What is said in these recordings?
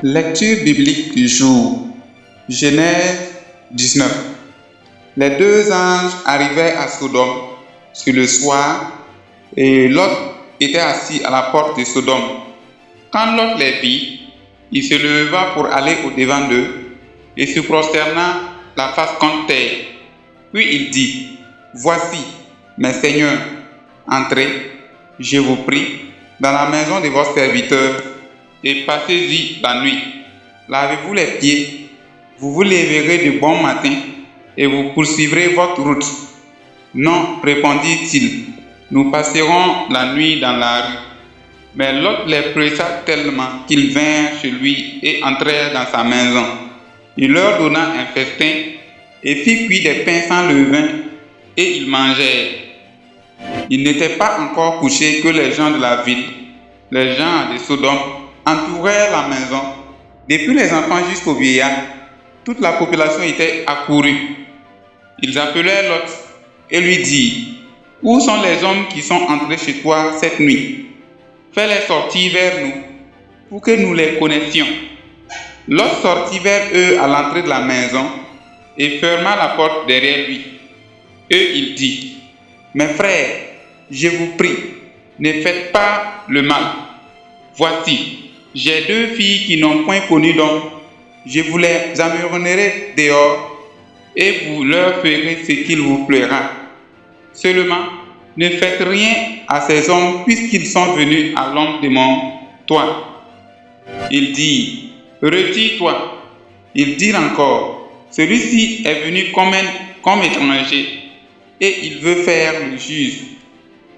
Lecture biblique du jour. Genèse 19. Les deux anges arrivaient à Sodome sur le soir et Lot était assis à la porte de Sodome. Quand Lot les vit, il se leva pour aller au-devant d'eux et se prosterna la face contre terre. Puis il dit, « Voici, mes seigneurs, entrez, je vous prie, dans la maison de votre serviteur et passez-y la nuit. Lavez-vous les pieds, vous vous lèverez de bon matin et vous poursuivrez votre route. » « Non, répondit-il, nous passerons la nuit dans la rue. » Mais Lot les pressa tellement qu'ils vinrent chez lui et entrèrent dans sa maison. Il leur donna un festin et fit cuire des pains sans levain et ils mangèrent. Ils n'étaient pas encore couchés que les gens de la ville, les gens de Sodome, entourèrent la maison. Depuis les enfants jusqu'aux vieillards, toute la population était accourue. Ils appelèrent Lot et lui dirent, « Où sont les hommes qui sont entrés chez toi cette nuit? Fais-les sortir vers nous, pour que nous les connaissions. » Lot sortit vers eux à l'entrée de la maison et ferma la porte derrière lui. Et il dit, « Mes frères, je vous prie, ne faites pas le mal. Voici, j'ai deux filles qui n'ont point connu d'homme. Je vous les amènerai dehors et vous leur ferez ce qu'il vous plaira. Seulement, ne faites rien à ces hommes puisqu'ils sont venus à l'ombre de mon toit. » Il dit, « Retire-toi. » Ils dirent encore, « Celui-ci est venu comme étranger et il veut faire le juge.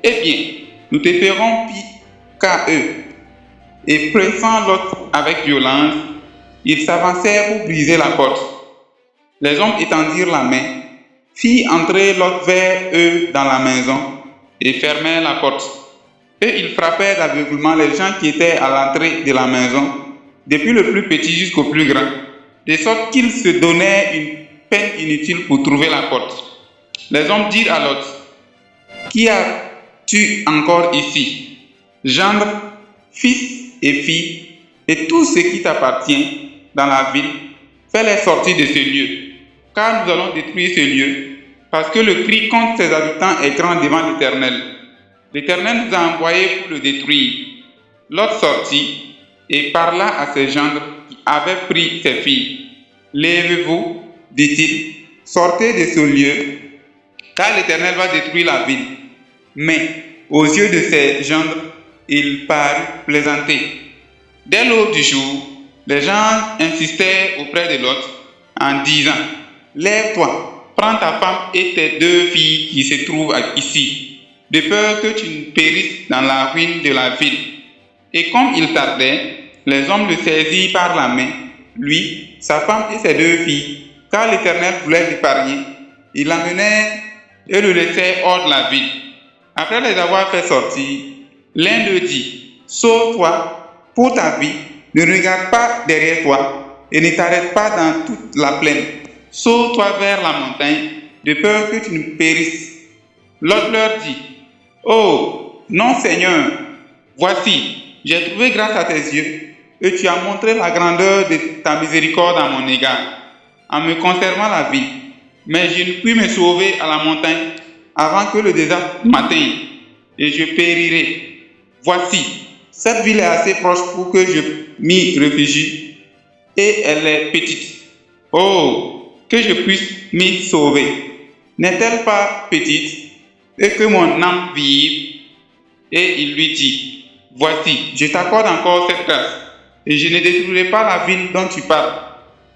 Eh bien, nous te ferons pis qu'à eux. » Et pressant Lot avec violence, ils s'avancèrent pour briser la porte. Les hommes étendirent la main, firent entrer Lot vers eux dans la maison et fermèrent la porte. Et ils frappèrent d'aveuglement les gens qui étaient à l'entrée de la maison, depuis le plus petit jusqu'au plus grand, de sorte qu'ils se donnaient une peine inutile pour trouver la porte. Les hommes dirent à Lot, « Qui as-tu encore ici? Gendre, fils et filles, et tout ce qui t'appartient dans la ville, fais-les sortir de ce lieu, car nous allons détruire ce lieu, parce que le cri contre ses habitants est grand devant l'Éternel. L'Éternel nous a envoyés pour le détruire. » Lot sortit et parla à ses gendres qui avaient pris ses filles. « Lèvez-vous, dit-il, sortez de ce lieu, car l'Éternel va détruire la ville. » Mais aux yeux de ses gendres, il parut plaisanter. Dès l'aube du jour, les gens insistèrent auprès de Lot en disant, « Lève-toi, prends ta femme et tes deux filles qui se trouvent ici, de peur que tu ne périsses dans la ruine de la ville. » Et comme il tardait, les hommes le saisirent par la main, lui, sa femme et ses deux filles, car l'Éternel voulait l'épargner. Ils l'amenèrent et le laissèrent hors de la ville. Après les avoir fait sortir, l'un d'eux dit, « Sauve-toi pour ta vie, ne regarde pas derrière toi et ne t'arrête pas dans toute la plaine. Sauve-toi vers la montagne, de peur que tu ne périsses. » L'autre leur dit, « Oh, non Seigneur, voici, j'ai trouvé grâce à tes yeux, et tu as montré la grandeur de ta miséricorde à mon égard, en me conservant la vie. Mais je ne puis me sauver à la montagne avant que le désastre m'atteigne, et je périrai. Voici, cette ville est assez proche pour que je m'y réfugie, et elle est petite. Oh, que je puisse m'y sauver. N'est-elle pas petite, et que mon âme vive? » Et il lui dit, « Voici, je t'accorde encore cette grâce, et je ne détruirai pas la ville dont tu parles.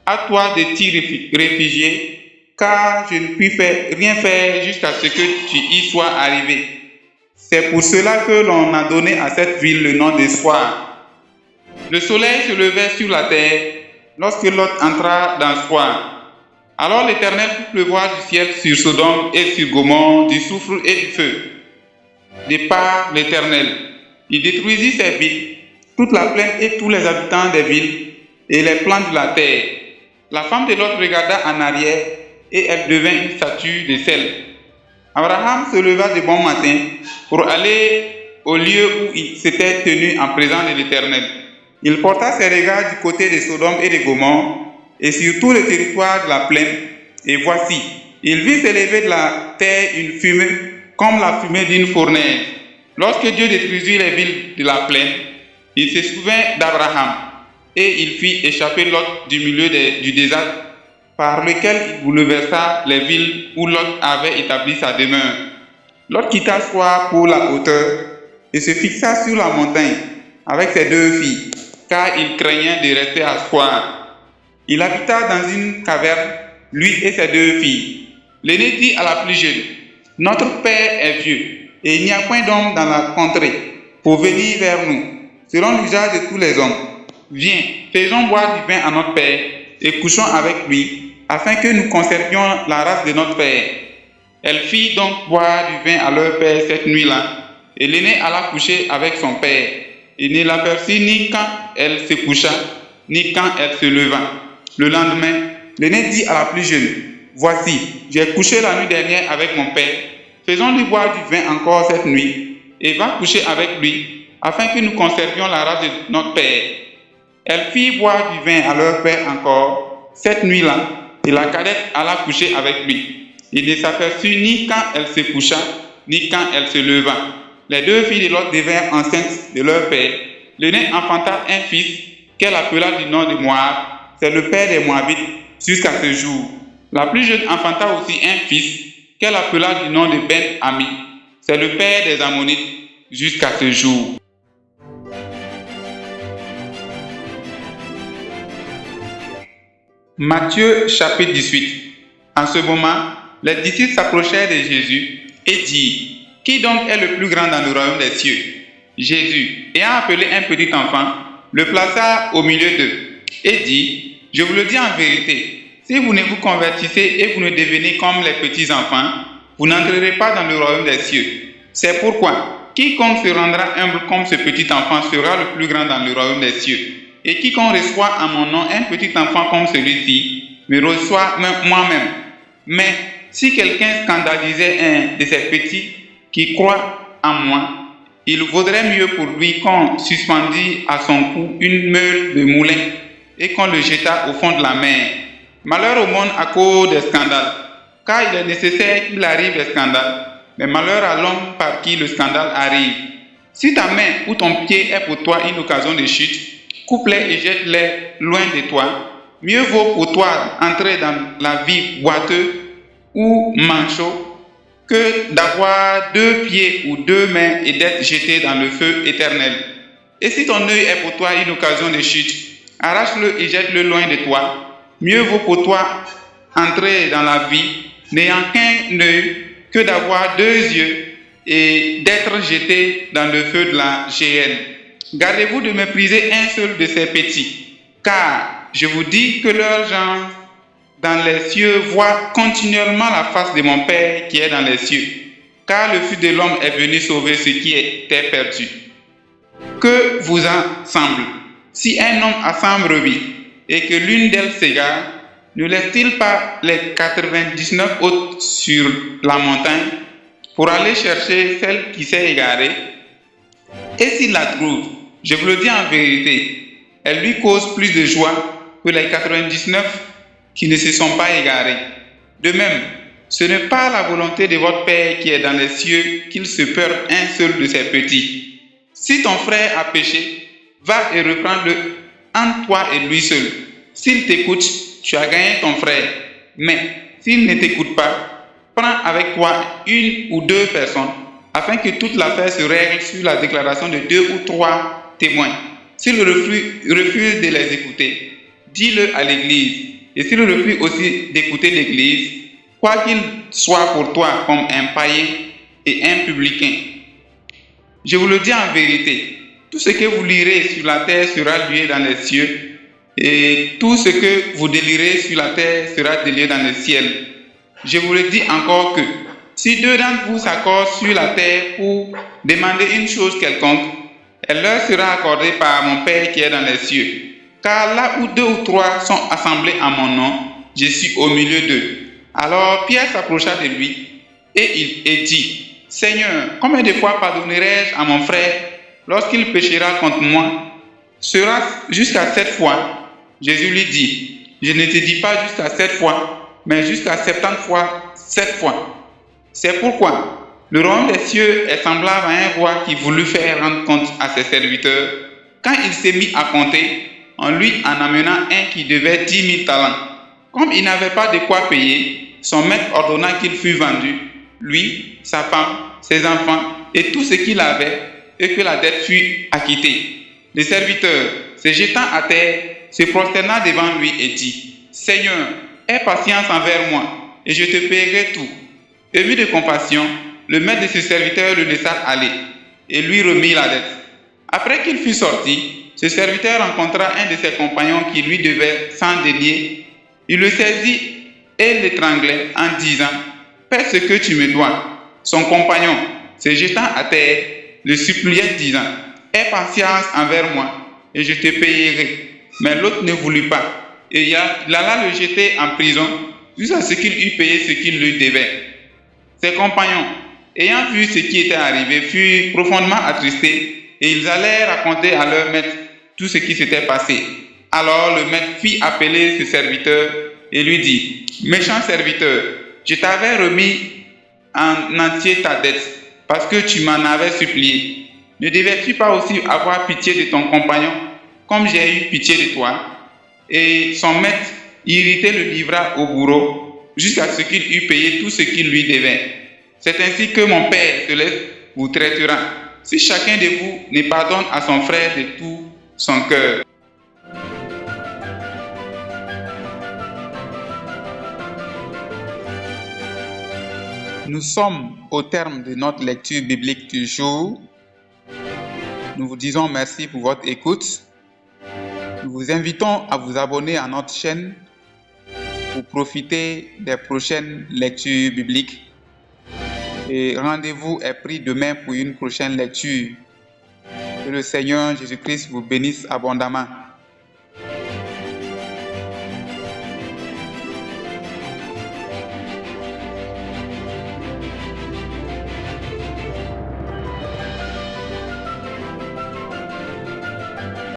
À toi de t'y réfugier, car je ne puis rien faire jusqu'à ce que tu y sois arrivé. » C'est pour cela que l'on a donné à cette ville le nom de Soir. Le soleil se levait sur la terre lorsque Lot entra dans Soir. Alors l'Éternel fit pleuvoir du ciel sur Sodome et sur Gomorrhe du soufre et du feu. De par l'Éternel, il détruisit ces villes, toute la plaine et tous les habitants des villes et les plants de la terre. La femme de Lot regarda en arrière et elle devint une statue de sel. Abraham se leva de bon matin pour aller au lieu où il s'était tenu en présence de l'Éternel. Il porta ses regards du côté de Sodome et de Gomorrhe et sur tout le territoire de la plaine. Et voici, il vit s'élever de la terre une fumée comme la fumée d'une fournaise. Lorsque Dieu détruisit les villes de la plaine, il se souvint d'Abraham et il fit échapper Lot du milieu du désert par lequel il bouleversa les villes où Lot avait établi sa demeure. Lot quitta Soar pour la hauteur et se fixa sur la montagne avec ses 2 filles, car il craignait de rester à Soar. Il habita dans une caverne, lui et ses 2 filles. L'aîné dit à la plus jeune, « Notre père est vieux, et il n'y a point d'homme dans la contrée pour venir vers nous, selon l'usage de tous les hommes. Viens, faisons boire du vin à notre père, et couchons avec lui, afin que nous conservions la race de notre père. » Elle fit donc boire du vin à leur père cette nuit-là, et l'aînée alla coucher avec son père. Il ne l'aperçut ni quand elle se coucha, ni quand elle se leva. Le lendemain, l'aîné dit à la plus jeune, « Voici, j'ai couché la nuit dernière avec mon père. Faisons-lui boire du vin encore cette nuit, et va coucher avec lui, afin que nous conservions la race de notre père. » Elle fit boire du vin à leur père encore cette nuit-là, et la cadette alla coucher avec lui. Il ne s'aperçut ni quand elle se coucha, ni quand elle se leva. Les 2 filles de Lot devinrent enceintes de leur père. L'aînée enfanta un fils qu'elle appela du nom de Moab. C'est le père des Moabites jusqu'à ce jour. La plus jeune enfanta aussi un fils qu'elle appela du nom de Ben-Ami. C'est le père des Ammonites jusqu'à ce jour. Matthieu chapitre 18. En ce moment, les disciples s'approchèrent de Jésus et dirent, « Qui donc est le plus grand dans le royaume des cieux ?» Jésus, ayant appelé un petit enfant, le plaça au milieu d'eux et dit, « Je vous le dis en vérité, si vous ne vous convertissez et vous ne devenez comme les petits enfants, vous n'entrerez pas dans le royaume des cieux. C'est pourquoi, quiconque se rendra humble comme ce petit enfant sera le plus grand dans le royaume des cieux. Et quiconque reçoit en mon nom un petit enfant comme celui-ci, me reçoit moi-même. Mais si quelqu'un scandalisait un de ces petits qui croit en moi, il vaudrait mieux pour lui qu'on suspendît à son cou une meule de moulin et qu'on le jetât au fond de la mer. Malheur au monde à cause des scandales, car il est nécessaire qu'il arrive des scandales, mais malheur à l'homme par qui le scandale arrive. Si ta main ou ton pied est pour toi une occasion de chute, coupe-les et jette-les loin de toi. Mieux vaut pour toi entrer dans la vie boiteux ou manchot que d'avoir 2 pieds ou 2 mains et d'être jeté dans le feu éternel. Et si ton œil est pour toi une occasion de chute, arrache-le et jette-le loin de toi. Mieux vaut pour toi entrer dans la vie n'ayant qu'un œil que d'avoir 2 yeux et d'être jeté dans le feu de la géhenne. Gardez-vous de mépriser un seul de ces petits, car je vous dis que leurs gens dans les cieux voient continuellement la face de mon Père qui est dans les cieux, car le Fils de l'homme est venu sauver ce qui était perdu. Que vous en semble, si un homme a 100 brebis et que l'une d'elles s'égare, ne laisse-t-il pas les 99 autres sur la montagne pour aller chercher celle qui s'est égarée? Et s'il la trouve, je vous le dis en vérité, elle lui cause plus de joie que les 99 qui ne se sont pas égarés. De même, ce n'est pas la volonté de votre Père qui est dans les cieux qu'il se perde un seul de ses petits. Si ton frère a péché, va et reprends-le entre toi et lui seul. S'il t'écoute, tu as gagné ton frère. Mais s'il ne t'écoute pas, prends avec toi 1 ou 2 personnes, afin que toute l'affaire se règle sur la déclaration de 2 ou 3 témoins. S'il refuse de les écouter, dis-le à l'Église. Et s'il refuse aussi d'écouter l'Église, quoi qu'il soit pour toi comme un païen et un publicain. Je vous le dis en vérité, tout ce que vous lirez sur la terre sera lié dans les cieux, et tout ce que vous délirez sur la terre sera délié dans le ciel. Je vous le dis encore que, si 2 d'entre vous s'accordent sur la terre pour demander une chose quelconque, elle leur sera accordée par mon Père qui est dans les cieux. Car là où 2 ou 3 sont assemblés en mon nom, je suis au milieu d'eux. Alors Pierre s'approcha de lui et dit, « Seigneur, combien de fois pardonnerai-je à mon frère lorsqu'il péchera contre moi? sera jusqu'à 7 fois. Jésus lui dit, je ne te dis pas jusqu'à 7 fois, mais jusqu'à 70 fois 7 fois. C'est pourquoi le royaume des cieux est semblable à un roi qui voulut faire rendre compte à ses serviteurs. Quand il s'est mis à compter, en lui en amenant un qui devait 10 000 talents. Comme il n'avait pas de quoi payer, son maître ordonna qu'il fût vendu, lui, sa femme, ses enfants et tout ce qu'il avait, et que la dette fût acquittée. Le serviteur, se jetant à terre, se prosterna devant lui et dit, Seigneur, aie patience envers moi, et je te paierai tout. Ému de compassion, le maître de ce serviteur le laissa aller et lui remit la dette. Après qu'il fut sorti, ce serviteur rencontra un de ses compagnons qui lui devait 100 deniers. Il le saisit et l'étranglait en disant, paie ce que tu me dois. Son compagnon, se jetant à terre, le suppliait disant, aie patience envers moi et je te payerai. Mais l'autre ne voulut pas et il alla le jeter en prison jusqu'à ce qu'il eût payé ce qu'il lui devait. Ses compagnons, ayant vu ce qui était arrivé, furent profondément attristés et ils allèrent raconter à leur maître tout ce qui s'était passé. Alors le maître fit appeler ce serviteur et lui dit, méchant serviteur, je t'avais remis en entier ta dette parce que tu m'en avais supplié. Ne devais-tu pas aussi avoir pitié de ton compagnon comme j'ai eu pitié de toi? Et son maître, irrité, le livra au bourreau jusqu'à ce qu'il eût payé tout ce qu'il lui devait. C'est ainsi que mon Père céleste vous traitera, si chacun de vous ne pardonne à son frère de tout son cœur. Nous sommes au terme de notre lecture biblique du jour. Nous vous disons merci pour votre écoute. Nous vous invitons à vous abonner à notre chaîne pour profiter des prochaines lectures bibliques. Et rendez-vous est pris demain pour une prochaine lecture. Que le Seigneur Jésus-Christ vous bénisse abondamment.